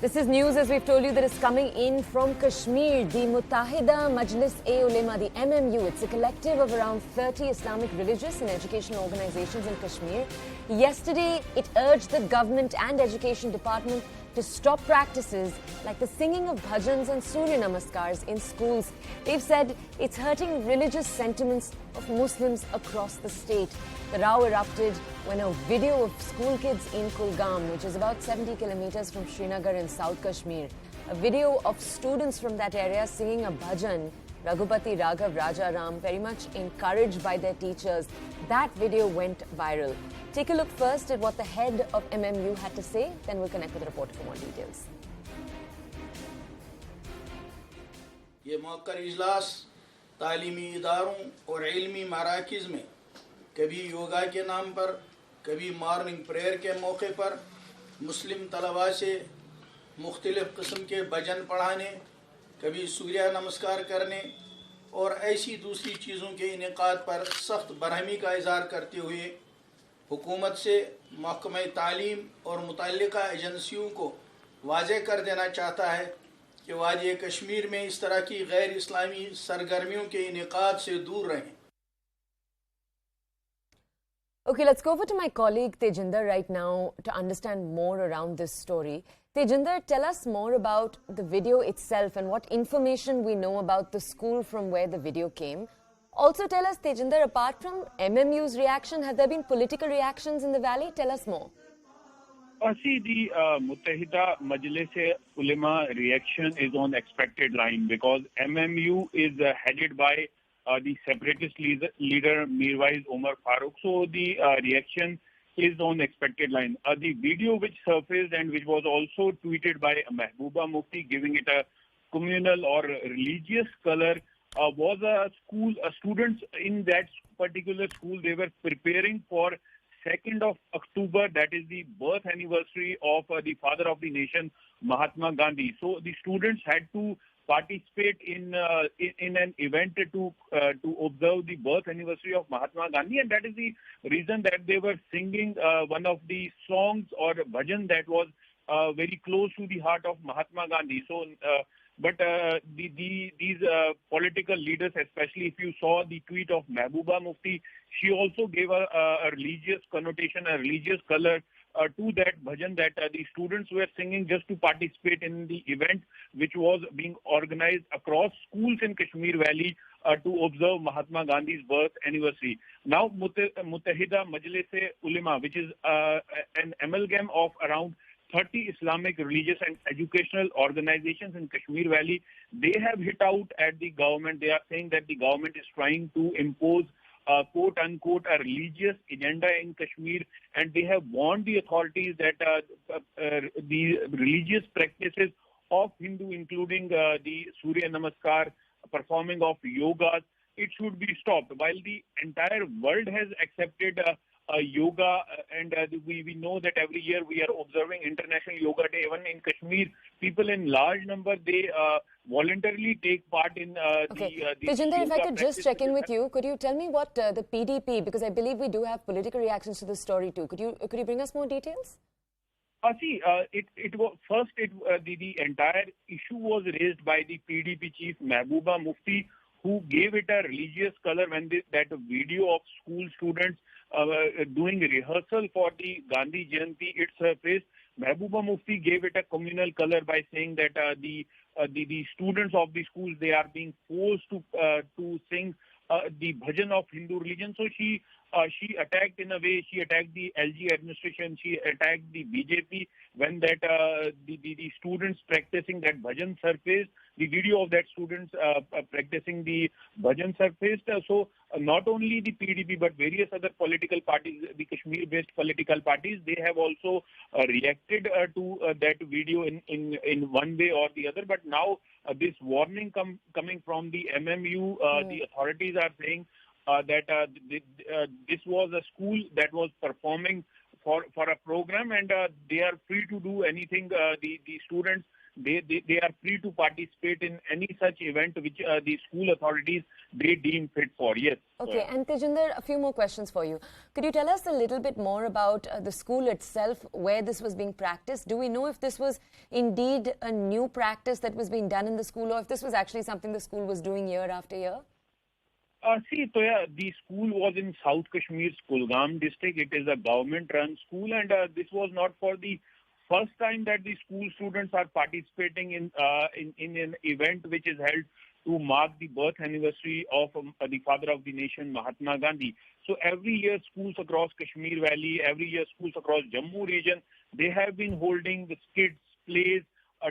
This is news, as we've told you, that is coming in from Kashmir. The Muttahida Majlis-e-Ulema, the MMU, it's a collective of around 30 Islamic religious and educational organizations in Kashmir. Yesterday, it urged the government and education department to stop practices like the singing of Bhajans and Surya Namaskars in schools. They've said it's hurting religious sentiments of Muslims across the state. The row erupted when a video of school kids in Kulgam, which is about 70 kilometers from Srinagar in South Kashmir, a video of students from that area singing a bhajan, Raghupati Raghav Rajaram, very much encouraged by their teachers. That video went viral. Take a look first at what the head of MMU had to say, then we'll connect with the reporter for more details. ये मौक़र इजलास तालीमी इदारों और इल्मी मराकिज़ में कभी योगा के नाम पर, कभी मॉर्निंग प्रेयर के मौके पर मुस्लिम तलबा से मुख्तलिफ़ किस्म के भजन पढ़ाने, कभी सूर्य नमस्कार करने और ऐसी दूसरी चीज़ों के इनेकाद पर सख्त बरहमी का इज़हार करते हुए हुकूमत से महकमा तालीम और मुतल्लिका एजेंसियों को वाज़ेह कर देना चाहता है कि वादी कश्मीर में इस तरह की गैर इस्लामी सरगर्मियों के इनेकाद से दूर रहें. Okay, let's go over to my colleague Tejinder right now to understand more around this story. Tejinder, tell us more about the video itself and what information we know about the school from where the video came. Also tell us, Tejinder, apart from MMU's reaction, have there been political reactions in the valley? Tell us more. See, the Muttahida Majlis-e-Ulema reaction is on expected line because MMU is headed by the separatist leader Mirwais Omar Farooq. So the reaction is on expected line. The video which surfaced and which was also tweeted by Mehbooba Mufti, giving it a communal or religious color, was a students in that particular school. They were preparing for 2nd of October, that is the birth anniversary of the father of the nation, Mahatma Gandhi. So the students had to participate in an event to observe the birth anniversary of Mahatma Gandhi, and that is the reason that they were singing one of the songs or bhajan that was very close to the heart of Mahatma Gandhi. So, these political leaders, especially if you saw the tweet of Mehbooba Mufti, she also gave a religious connotation, a religious color to that bhajan that the students were singing just to participate in the event which was being organized across schools in Kashmir Valley to observe Mahatma Gandhi's birth anniversary. Now, Muttahida Majlis-e-Ulema, which is an amalgam of around 30 Islamic religious and educational organizations in Kashmir Valley, they have hit out at the government. They are saying that the government is trying to impose quote-unquote a religious agenda in Kashmir, and they have warned the authorities that the religious practices of Hindu, including the Surya Namaskar, performing of yogas, it should be stopped. While the entire world has accepted yoga, and we know that every year we are observing International Yoga Day. Even in Kashmir, people in large number, they voluntarily take part in okay. the Tejinder, if I could just check in with you. you, could you tell me what the PDP, because I believe we do have political reactions to this story too. Could you bring us more details? See, it was first. The entire issue was raised by the PDP chief Mehbooba Mufti, who gave it a religious color when that video of school students doing rehearsal for the Gandhi Jayanti, it surfaced. Mehbooba Mufti gave it a communal color by saying that the students of the schools, they are being forced to sing the bhajan of Hindu religion. So she attacked, in a way, she attacked the LG administration, she attacked the BJP when that the students practicing that bhajan surfaced. The video of that students practicing the bhajan surfaced. So not only the PDP but various other political parties, the Kashmir-based political parties, they have also reacted to that video in one way or the other. But now this warning coming from the MMU, the authorities are saying that this was a school that was performing for a program, and they are free to do anything. The students, they are free to participate in any such event which the school authorities they deem fit for. Yes. Okay, and Tejinder, a few more questions for you. Could you tell us a little bit more about the school itself, where this was being practiced? Do we know if this was indeed a new practice that was being done in the school, or if this was actually something the school was doing year after year? See, Toya, the school was in South Kashmir's Kulgam district. It is a government-run school, and this was not for the first time that the school students are participating in an event which is held to mark the birth anniversary of the father of the nation, Mahatma Gandhi. So every year, schools across Kashmir Valley, every year, schools across Jammu region, they have been holding the skits, plays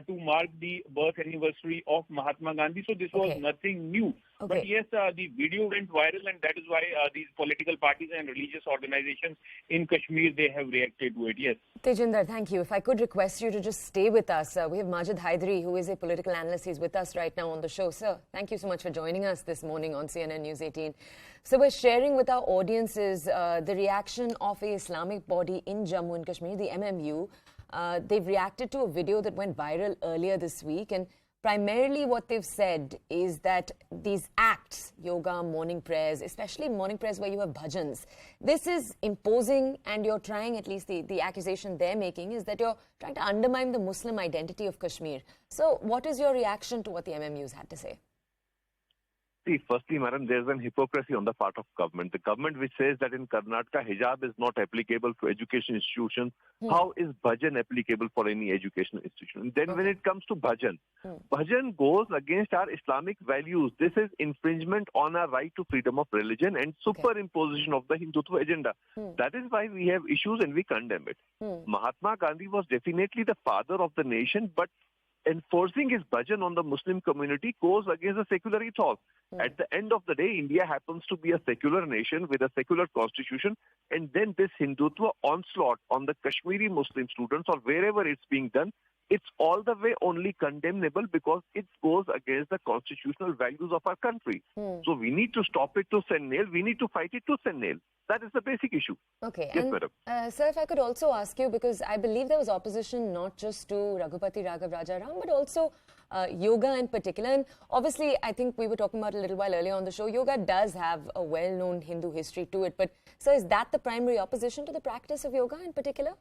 to mark the birth anniversary of Mahatma Gandhi. So this was nothing new. Okay. But yes, the video went viral, and that is why these political parties and religious organizations in Kashmir, they have reacted to it. Yes. Tejinder, thank you. If I could request you to just stay with us. We have Majid Haidari, who is a political analyst. He's with us right now on the show. Sir, thank you so much for joining us this morning on CNN News 18. So we're sharing with our audiences the reaction of a Islamic body in Jammu and Kashmir, the MMU. They've reacted to a video that went viral earlier this week, and primarily what they've said is that these acts, yoga, morning prayers, especially morning prayers where you have bhajans, this is imposing, and you're trying, at least the accusation they're making is that you're trying to undermine the Muslim identity of Kashmir. So what is your reaction to what the MMUs had to say? See, firstly, madam, there's an hypocrisy on the part of government. The government which says that in Karnataka, hijab is not applicable to education institutions. How is bhajan applicable for any educational institution? Then when it comes to bhajan, bhajan goes against our Islamic values. This is infringement on our right to freedom of religion and superimposition of the Hindutva agenda. That is why we have issues and we condemn it. Mahatma Gandhi was definitely the father of the nation, but enforcing his bhajan on the Muslim community goes against the secular ethos. At the end of the day, India happens to be a secular nation with a secular constitution, and then this Hindutva onslaught on the Kashmiri Muslim students or wherever it's being done, it's all the way only condemnable because it goes against the constitutional values of our country. So we need to stop it to and nail. We need to fight it to and nail. That is the basic issue. Okay. Yes, and, madam. Sir, if I could also ask you, because I believe there was opposition not just to Raghupati Raghav Rajaram, but also yoga in particular. And obviously, I think we were talking about a little while earlier on the show, yoga does have a well-known Hindu history to it. But, sir, is that the primary opposition to the practice of yoga in particular?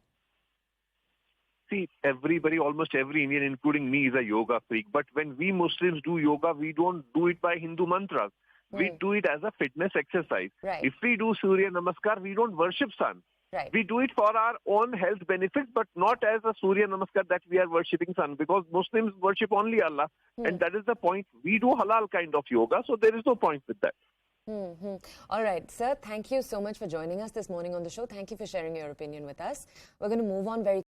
See, everybody, almost every Indian, including me, is a yoga freak. But when we Muslims do yoga, we don't do it by Hindu mantras. We do it as a fitness exercise. Right. If we do Surya Namaskar, we don't worship sun. Right. We do it for our own health benefits, but not as a Surya Namaskar that we are worshipping sun, because Muslims worship only Allah. And that is the point. We do halal kind of yoga, so there is no point with that. All right, sir, thank you so much for joining us this morning on the show. Thank you for sharing your opinion with us. We're going to move on very